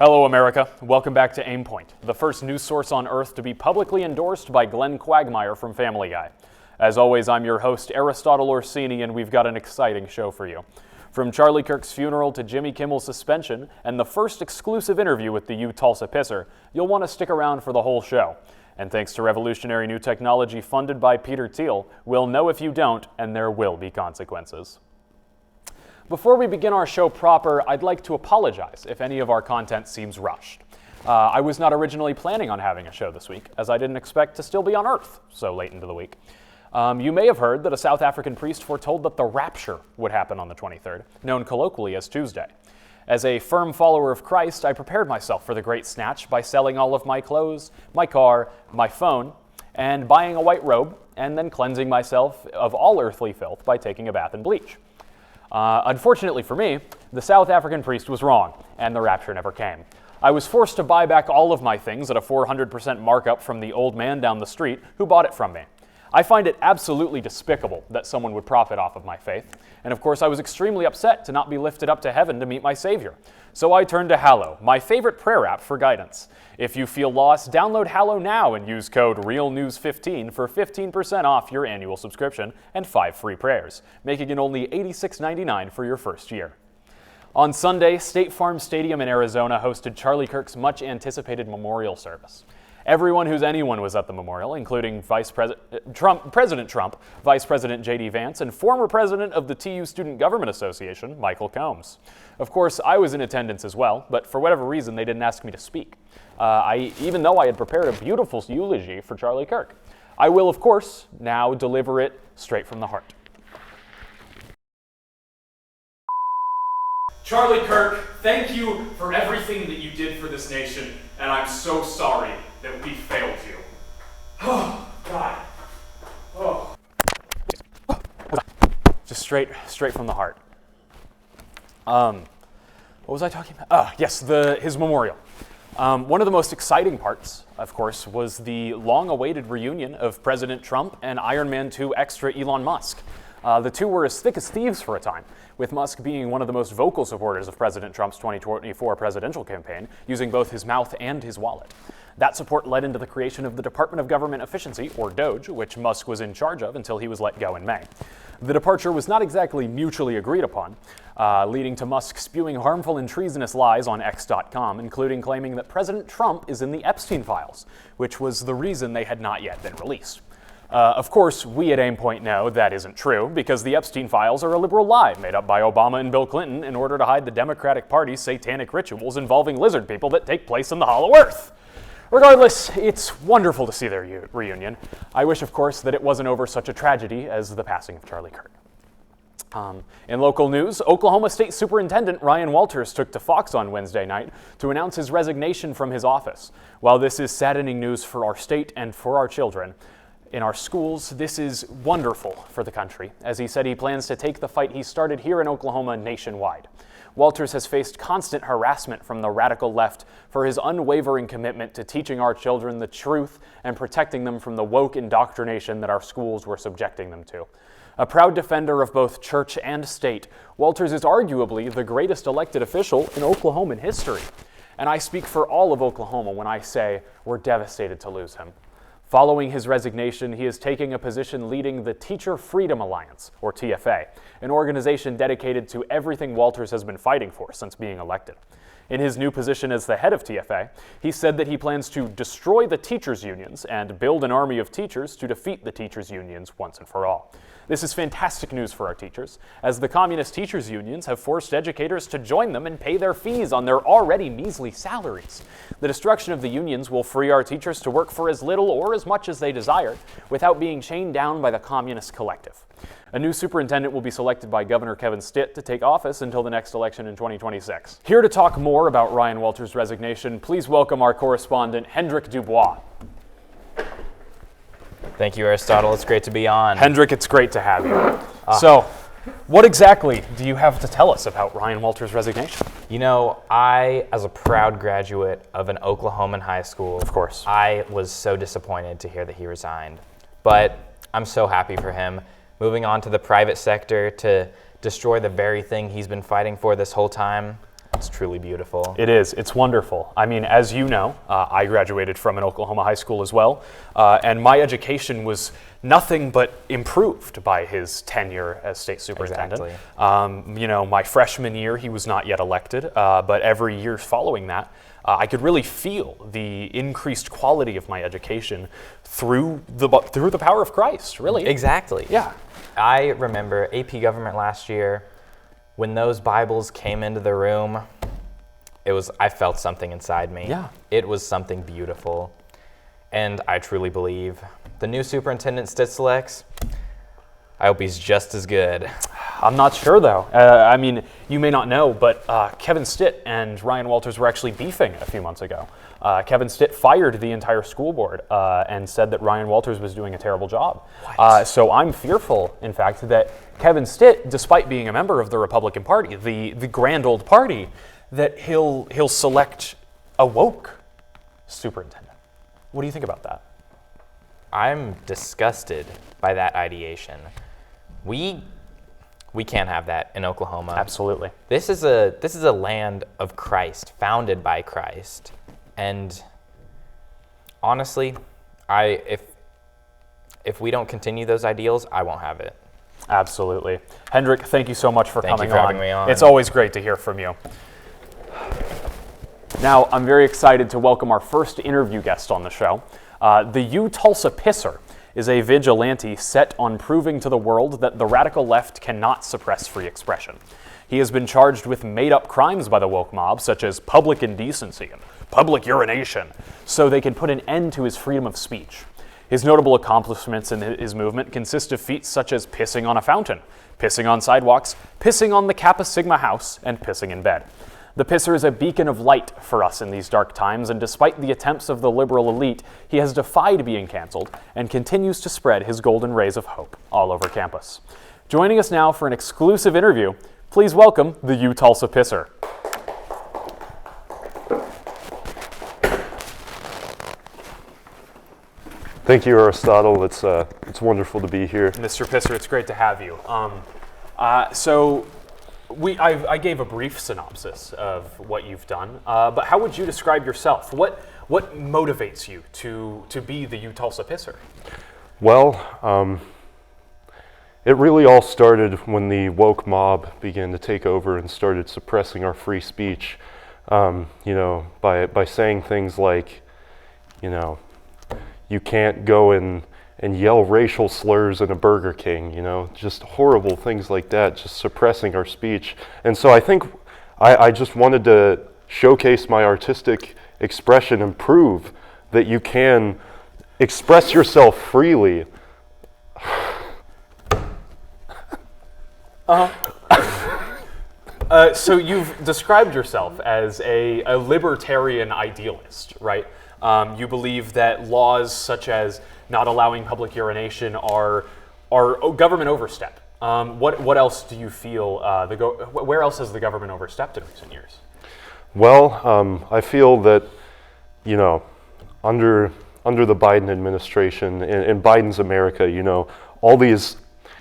Hello, America. Welcome back to Aim Point, the first news source on Earth to be publicly endorsed by Glenn Quagmire from Family Guy. As always, I'm your host, Aristotle Orsini, and we've got an exciting show for you. From Charlie Kirk's funeral to Jimmy Kimmel's suspension and the first exclusive interview with the UTulsa Pisser, you'll want to stick around for the whole show. And thanks to revolutionary new technology funded by Peter Thiel, we'll know if you don't, and there will be consequences. Before we begin our show proper, I'd like to apologize if any of our content seems rushed. I was not originally planning on having a show this week, as I didn't expect to still be on Earth so late into the week. You may have heard that a South African priest foretold that the rapture would happen on the 23rd, known colloquially as Tuesday. As a firm follower of Christ, I prepared myself for the great snatch by selling all of my clothes, my car, my phone, and buying a white robe, and then cleansing myself of all earthly filth by taking a bath in bleach. Unfortunately for me, the South African priest was wrong, and the rapture never came. I was forced to buy back all of my things at a 400% markup from the old man down the street who bought it from me. I find it absolutely despicable that someone would profit off of my faith, and of course I was extremely upset to not be lifted up to heaven to meet my Savior. So I turned to Hallow, my favorite prayer app, for guidance. If you feel lost, download Hallow now and use code REALNEWS15 for 15% off your annual subscription and 5 free prayers, making it only $86.99 for your first year. On Sunday, State Farm Stadium in Arizona hosted Charlie Kirk's much-anticipated memorial service. Everyone who's anyone was at the memorial, including President Trump, Vice President J.D. Vance, and former president of the TU Student Government Association, Michael Combs. Of course, I was in attendance as well, but for whatever reason, they didn't ask me to speak, even though I had prepared a beautiful eulogy for Charlie Kirk. I will, of course, now deliver it straight from the heart. Charlie Kirk, thank you for everything that you did for this nation, and I'm so sorry that we failed you. Oh, God. Oh. Just straight from the heart. What was I talking about? Yes, his memorial. One of the most exciting parts, of course, was the long-awaited reunion of President Trump and Iron Man 2 extra Elon Musk. The two were as thick as thieves for a time, with Musk being one of the most vocal supporters of President Trump's 2024 presidential campaign, using both his mouth and his wallet. That support led into the creation of the Department of Government Efficiency, or DOGE, which Musk was in charge of until he was let go in May. The departure was not exactly mutually agreed upon, leading to Musk spewing harmful and treasonous lies on X.com, including claiming that President Trump is in the Epstein files, which was the reason they had not yet been released. Of course, we at Aimpoint know that isn't true, because the Epstein files are a liberal lie made up by Obama and Bill Clinton in order to hide the Democratic Party's satanic rituals involving lizard people that take place in the Hollow Earth. Regardless, it's wonderful to see their reunion. I wish, of course, that it wasn't over such a tragedy as the passing of Charlie Kirk. In local news, Oklahoma State Superintendent Ryan Walters took to Fox on Wednesday night to announce his resignation from his office. While this is saddening news for our state and for our children, in our schools, this is wonderful for the country, as he said he plans to take the fight he started here in Oklahoma nationwide. Walters has faced constant harassment from the radical left for his unwavering commitment to teaching our children the truth and protecting them from the woke indoctrination that our schools were subjecting them to. A proud defender of both church and state, Walters is arguably the greatest elected official in Oklahoman history. And I speak for all of Oklahoma when I say we're devastated to lose him. Following his resignation, he is taking a position leading the Teacher Freedom Alliance, or TFA, an organization dedicated to everything Walters has been fighting for since being elected. In his new position as the head of TFA, he said that he plans to destroy the teachers' unions and build an army of teachers to defeat the teachers' unions once and for all. This is fantastic news for our teachers, as the communist teachers' unions have forced educators to join them and pay their fees on their already measly salaries. The destruction of the unions will free our teachers to work for as little or as much as they desire, without being chained down by the communist collective. A new superintendent will be selected by Governor Kevin Stitt to take office until the next election in 2026. Here to talk more about Ryan Walters' resignation, please welcome our correspondent, Hendrik Dubois. Thank you, Aristotle. It's great to be on. Hendrik, it's great to have you. So, what exactly do you have to tell us about Ryan Walters' resignation? You know, I, as a proud graduate of an Oklahoman high school, of course, I was so disappointed to hear that he resigned. But I'm so happy for him, moving on to the private sector to destroy the very thing he's been fighting for this whole time. It's truly beautiful. It is. It's wonderful. I mean, as you know, I graduated from an Oklahoma high school as well, and my education was nothing but improved by his tenure as state superintendent. Exactly. My freshman year, he was not yet elected, but every year following that, I could really feel the increased quality of my education through the power of Christ, really. Exactly. Yeah. I remember AP Government last year, when those Bibles came into the room, I felt something inside me. Yeah. It was something beautiful. And I truly believe the new superintendent Stitzelex, I hope he's just as good. I'm not sure, though. I mean, you may not know, but Kevin Stitt and Ryan Walters were actually beefing a few months ago. Kevin Stitt fired the entire school board and said that Ryan Walters was doing a terrible job. So I'm fearful, in fact, that Kevin Stitt, despite being a member of the Republican Party, the grand old party, that he'll select a woke superintendent. What do you think about that? I'm disgusted by that ideation. We can't have that in Oklahoma. Absolutely. This is a land of Christ, founded by Christ. And honestly, if we don't continue those ideals, I won't have it. Absolutely. Hendrik, thank you so much for coming for having me on. It's always great to hear from you. Now, I'm very excited to welcome our first interview guest on the show. The UTulsa Pisser is a vigilante set on proving to the world that the radical left cannot suppress free expression. He has been charged with made-up crimes by the woke mob, such as public indecency and public urination, so they can put an end to his freedom of speech. His notable accomplishments in his movement consist of feats such as pissing on a fountain, pissing on sidewalks, pissing on the Kappa Sigma house, and pissing in bed. The Pisser is a beacon of light for us in these dark times, and despite the attempts of the liberal elite, he has defied being canceled and continues to spread his golden rays of hope all over campus. Joining us now for an exclusive interview, please welcome the UTulsa Pisser. Thank you, Aristotle. It's wonderful to be here. Mr. Pisser, it's great to have you. I gave a brief synopsis of what you've done, but how would you describe yourself? What motivates you to be the UTulsa Pisser? Well, it really all started when the woke mob began to take over and started suppressing our free speech, by saying things like, you can't go and yell racial slurs in a Burger King, just horrible things like that, just suppressing our speech. And so I think I just wanted to showcase my artistic expression and prove that you can express yourself freely. So you've described yourself as a libertarian idealist, right? You believe that laws such as not allowing public urination are government overstep. What else do you feel? Where else has the government overstepped in recent years? Well, I feel that, under the Biden administration, in Biden's America, all these,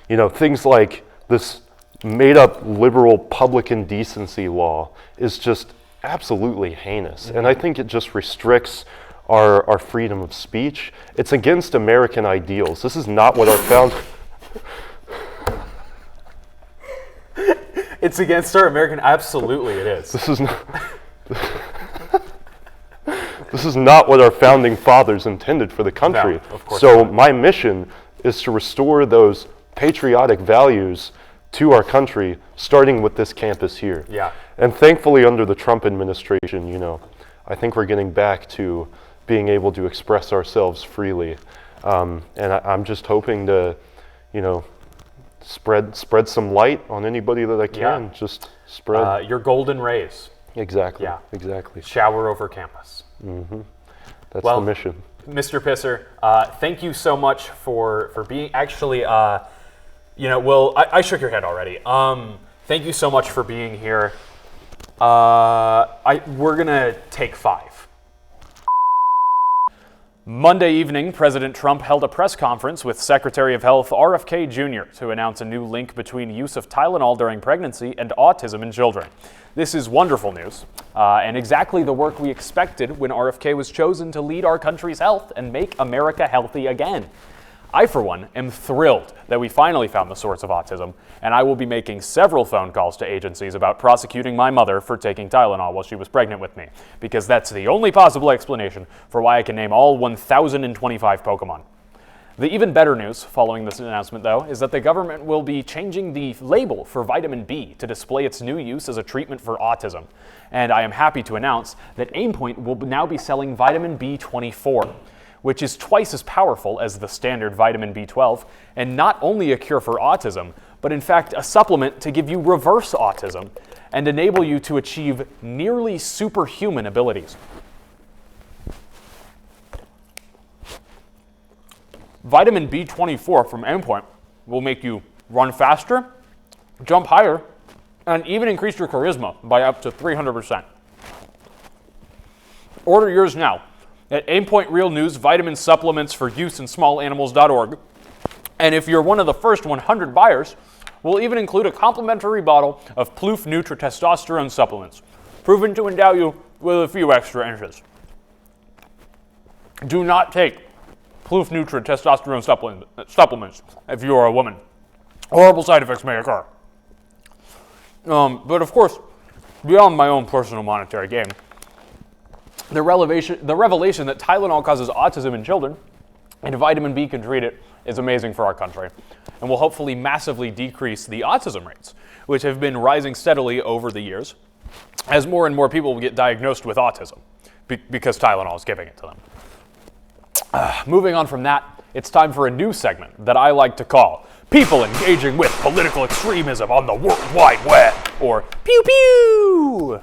things like this made-up liberal public indecency law is just absolutely heinous. Mm-hmm. And I think it just restricts our freedom of speech. It's against American ideals. This is not what our It's against our American. Absolutely, it is. This is not. This is not what our founding fathers intended for the country. No, of course so not. My mission is to restore those patriotic values to our country, starting with this campus here. Yeah. And thankfully, under the Trump administration, I think we're getting back to being able to express ourselves freely. And I'm just hoping to, spread some light on anybody that I can. Yeah. Just spread. Your golden rays. Exactly. Yeah. Exactly. Shower over campus. Mm-hmm. That's well, the mission. Mr. Pisser, thank you so much for being actually, I shook your head already. Thank you so much for being here. We're gonna take 5. Monday evening, President Trump held a press conference with Secretary of Health RFK Jr. to announce a new link between use of Tylenol during pregnancy and autism in children. This is wonderful news, and exactly the work we expected when RFK was chosen to lead our country's health and make America healthy again. I, for one, am thrilled that we finally found the source of autism, and I will be making several phone calls to agencies about prosecuting my mother for taking Tylenol while she was pregnant with me, because that's the only possible explanation for why I can name all 1,025 Pokemon. The even better news following this announcement, though, is that the government will be changing the label for vitamin B to display its new use as a treatment for autism. And I am happy to announce that Aimpoint will now be selling vitamin B24, which is twice as powerful as the standard vitamin B12, and not only a cure for autism, but in fact a supplement to give you reverse autism and enable you to achieve nearly superhuman abilities. Vitamin B24 from Aimpoint will make you run faster, jump higher, and even increase your charisma by up to 300%. Order yours now at Aimpoint Real News Vitamin Supplements for Use in SmallAnimals.org. And if you're one of the first 100 buyers, we'll even include a complimentary bottle of Plouffe Nutra Testosterone Supplements, proven to endow you with a few extra inches. Do not take Plouffe Nutra Testosterone supplements if you are a woman. Horrible side effects may occur. But of course, beyond my own personal monetary gain, the revelation that Tylenol causes autism in children and vitamin B can treat it is amazing for our country and will hopefully massively decrease the autism rates, which have been rising steadily over the years as more and more people will get diagnosed with autism because Tylenol is giving it to them. Moving on from that, it's time for a new segment that I like to call People Engaging with Political Extremism on the World Wide Web, or Pew Pew!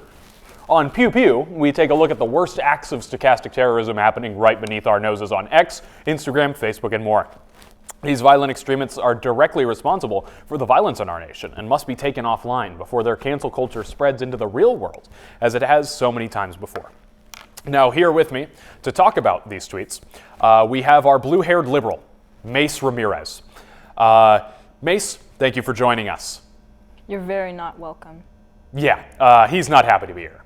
On Pew Pew, we take a look at the worst acts of stochastic terrorism happening right beneath our noses on X, Instagram, Facebook, and more. These violent extremists are directly responsible for the violence in our nation and must be taken offline before their cancel culture spreads into the real world, as it has so many times before. Now, here with me to talk about these tweets, we have our blue-haired liberal, Mace Ramirez. Mace, thank you for joining us. You're very not welcome. Yeah, he's not happy to be here.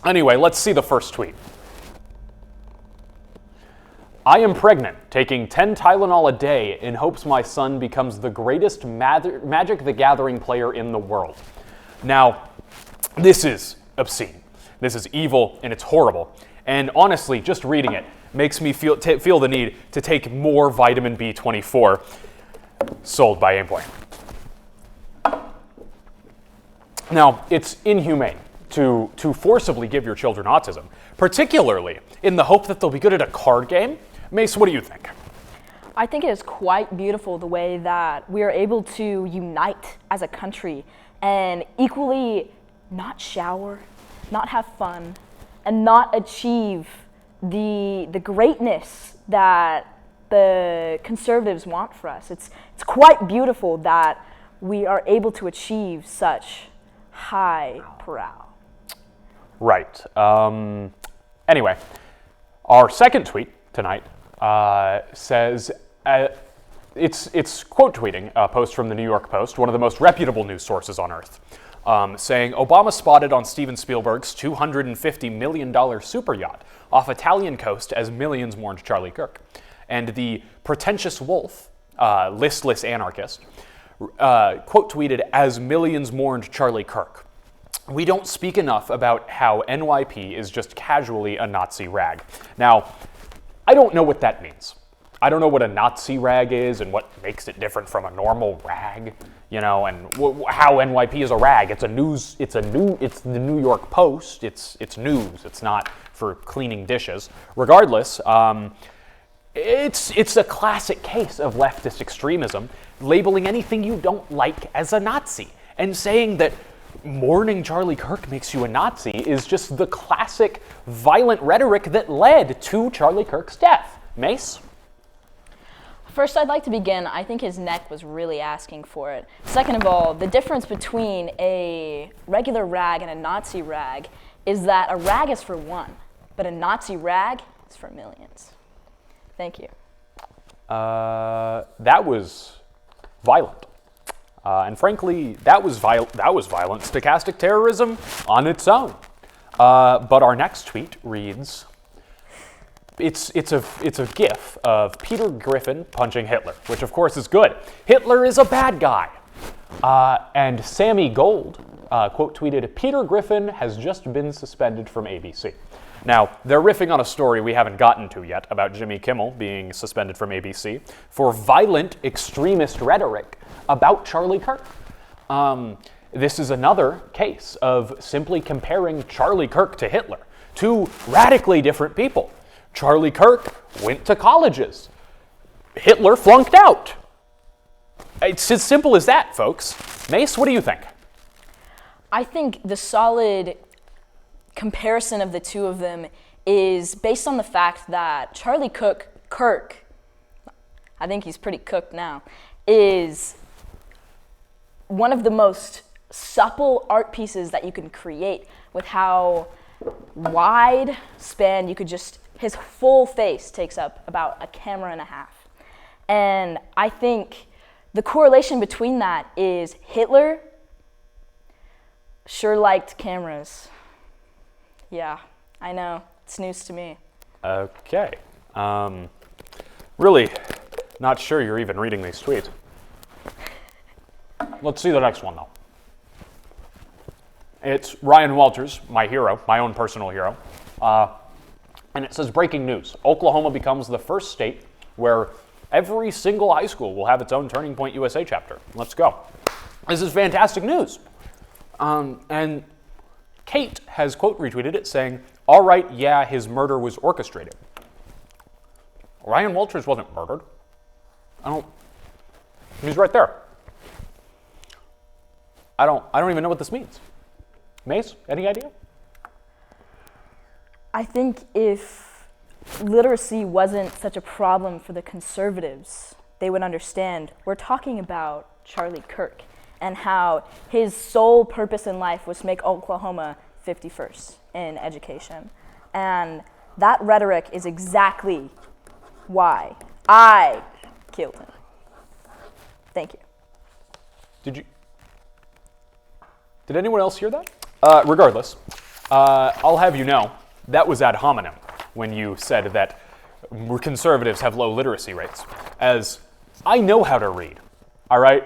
Anyway, let's see the first tweet. I am pregnant, taking 10 Tylenol a day in hopes my son becomes the greatest Magic the Gathering player in the world. Now, this is obscene. This is evil and it's horrible. And honestly, just reading it makes me feel the need to take more vitamin B24 sold by Aimpoint. Now, it's inhumane to forcibly give your children autism, particularly in the hope that they'll be good at a card game. Mace, what do you think? I think it is quite beautiful the way that we are able to unite as a country and equally not shower, not have fun, and not achieve the greatness that the conservatives want for us. It's quite beautiful that we are able to achieve such high brow. Right. Anyway, our second tweet tonight says, it's quote tweeting a post from the New York Post, one of the most reputable news sources on earth, saying, Obama spotted on Steven Spielberg's $250 million super yacht off Italian coast as millions mourned Charlie Kirk. And the pretentious wolf, listless anarchist, quote tweeted, as millions mourned Charlie Kirk. We don't speak enough about how NYP is just casually a Nazi rag. Now, I don't know what that means. I don't know what a Nazi rag is and what makes it different from a normal rag, you know, and how NYP is a rag. It's the New York Post. It's news. It's not for cleaning dishes. Regardless, it's a classic case of leftist extremism, labeling anything you don't like as a Nazi, and saying that mourning Charlie Kirk makes you a Nazi is just the classic violent rhetoric that led to Charlie Kirk's death. Mace? First, I'd like to begin, I think his neck was really asking for it. Second of all, the difference between a regular rag and a Nazi rag is that a rag is for one, but a Nazi rag is for millions. Thank you. That was violent. And frankly, that was violent stochastic terrorism on its own. But our next tweet reads, it's a gif of Peter Griffin punching Hitler, which of course is good. Hitler is a bad guy. And Sammy Gold quote tweeted, Peter Griffin has just been suspended from ABC. Now, they're riffing on a story we haven't gotten to yet about Jimmy Kimmel being suspended from ABC for violent extremist rhetoric about Charlie Kirk. This is another case of simply comparing Charlie Kirk to Hitler, two radically different people. Charlie Kirk went to colleges. Hitler flunked out. It's as simple as that, folks. Mace, what do you think? I think the solid comparison of the two of them is based on the fact that Charlie Kirk, I think he's pretty cooked now, is one of the most supple art pieces that you can create with how wide span you could just, his full face takes up about a camera and a half. And I think the correlation between that is Hitler sure liked cameras. Yeah, I know, it's news to me. Okay. Really not sure you're even reading these tweets. Let's see the next one, though. It's Ryan Walters, my hero, my own personal hero. And it says, breaking news. Oklahoma becomes the first state where every single high school will have its own Turning Point USA chapter. Let's go. This is fantastic news. And Kate has quote retweeted it saying, all right, yeah, his murder was orchestrated. Ryan Walters wasn't murdered. He's right there. I don't even know what this means. Mace, any idea? I think if literacy wasn't such a problem for the conservatives, they would understand we're talking about Charlie Kirk and how his sole purpose in life was to make Oklahoma 51st in education. And that rhetoric is exactly why I killed him. Thank you. Did anyone else hear that? Regardless, I'll have you know, that was ad hominem when you said that conservatives have low literacy rates. As I know how to read, all right?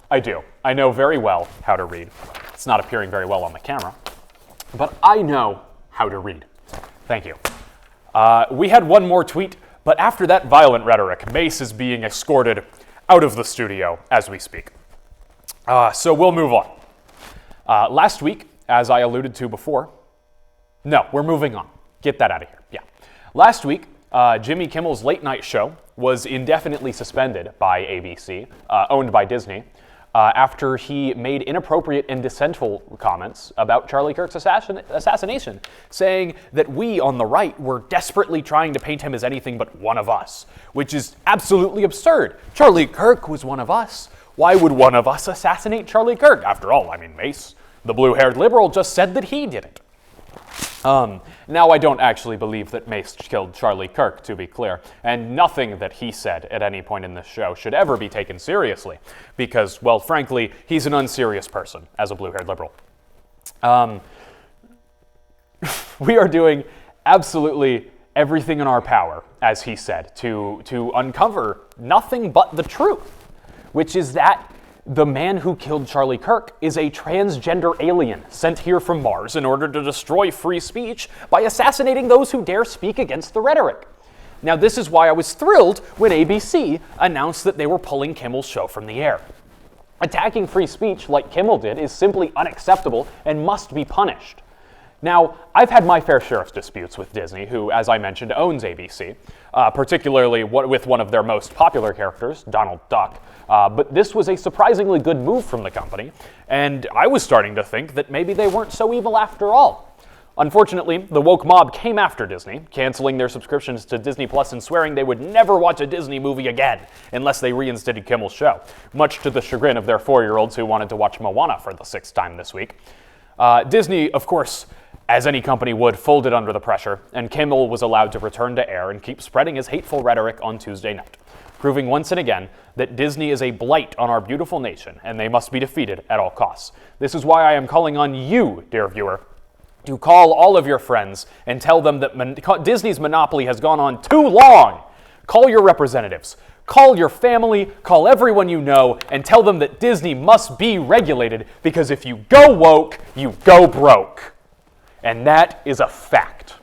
I do. I know very well how to read. It's not appearing very well on the camera, but I know how to read. Thank you. We had one more tweet, but after that violent rhetoric, Mace is being escorted out of the studio as we speak. So we'll move on. Last week, as I alluded to before, no, we're moving on. Get that out of here. Yeah. Last week, Jimmy Kimmel's late night show was indefinitely suspended by ABC, owned by Disney, after he made inappropriate and dissentful comments about Charlie Kirk's assassination, saying that we on the right were desperately trying to paint him as anything but one of us, which is absolutely absurd. Charlie Kirk was one of us. Why would one of us assassinate Charlie Kirk? After all, I mean, Mace, the blue-haired liberal, just said that he did it. Now, I don't actually believe that Mace killed Charlie Kirk, to be clear, and nothing that he said at any point in this show should ever be taken seriously, because, well, frankly, he's an unserious person as a blue-haired liberal. We are doing absolutely everything in our power, as he said, to uncover nothing but the truth, which is that the man who killed Charlie Kirk is a transgender alien sent here from Mars in order to destroy free speech by assassinating those who dare speak against the rhetoric. Now, this is why I was thrilled when ABC announced that they were pulling Kimmel's show from the air. Attacking free speech like Kimmel did is simply unacceptable and must be punished. Now, I've had my fair share of disputes with Disney, who, as I mentioned, owns ABC, particularly with one of their most popular characters, Donald Duck. But this was a surprisingly good move from the company, and I was starting to think that maybe they weren't so evil after all. Unfortunately, the woke mob came after Disney, canceling their subscriptions to Disney Plus and swearing they would never watch a Disney movie again unless they reinstated Kimmel's show, much to the chagrin of their 4-year-olds who wanted to watch Moana for the 6th time this week. Disney, of course, as any company would, folded under the pressure, and Kimmel was allowed to return to air and keep spreading his hateful rhetoric on Tuesday night, proving once and again that Disney is a blight on our beautiful nation, and they must be defeated at all costs. This is why I am calling on you, dear viewer, to call all of your friends and tell them that Disney's monopoly has gone on too long. Call your representatives, call your family, call everyone you know, and tell them that Disney must be regulated, because if you go woke, you go broke. And that is a fact.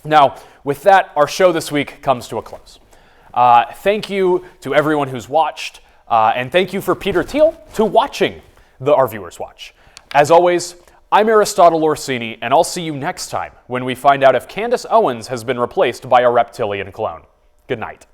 Now, with that, our show this week comes to a close. Thank you to everyone who's watched, and thank you for Peter Thiel to watching our viewers watch. As always, I'm Aristotle Orsini, and I'll see you next time when we find out if Candace Owens has been replaced by a reptilian clone. Good night.